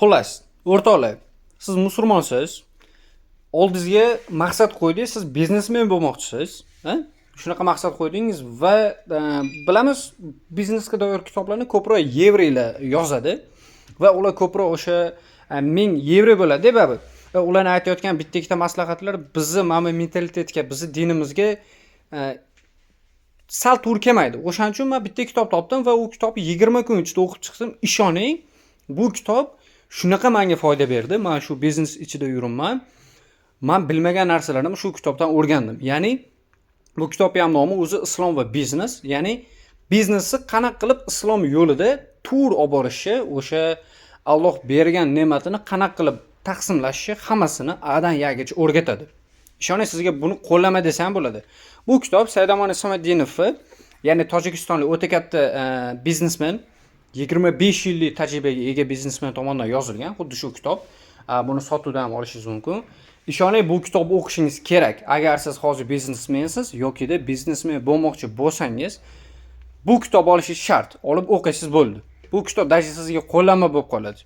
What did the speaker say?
Xullas, o'rtoqlar, siz musulmonsiz. Oldingizga maqsad qo'ydingiz, siz biznesmen bo'lmoqchisiz, ha? Shunaqa maqsad qo'ydingiz va bilamiz, biznesga doir kitoblarni ko'proq yevrolar yozadi va ular ko'proq o'sha 1000 yevro bo'ladi, baribir. Va ularning aytayotgan bitta ikkita maslahatlar bizni mana bu mentalitetga, bizni dinimizga sal to'g'ri kelmaydi. O'shaning uchun men bitta kitob topdim va u kitobni 20 kun ichida o'qib chiqdim. Ishoning, bu kitob shunaqa menga foyda berdi. Men shu biznes ichida yuribman. Men bilmagan narsalarni shu kitobdan o'rgandim. Ya'ni bu kitobning ham nomi o'zi Islom va biznes. Ya'ni biznesni qanaqa qilib islom yo'lida to'g'ri olib borishni, o'sha Alloh bergan ne'matini qanaqa qilib taqsimlashni hammasini Adan Yagacha o'rgatadi. Ishoning, sizga buni qo'llama desam bo'ladi. Bu kitob Saidamon Isomiddinov, ya'ni Tojikistonlik o'ta katta biznesmen, 25 yillik tajribaga ega biznesmen tomonidan yozilgan xuddi shu kitob. Buni sotuvdan ham olishingiz mumkin. Ishoning, bu kitobni o'qishingiz kerak. Agar siz hozir biznesmensiz yoki-da biznesmen bo'lmoqchi bo'lsangiz, bu kitob olishingiz shart. Olib o'qiysiz bo'ldi. Bu kitob sizga qo'llanma bo'lib qoladi.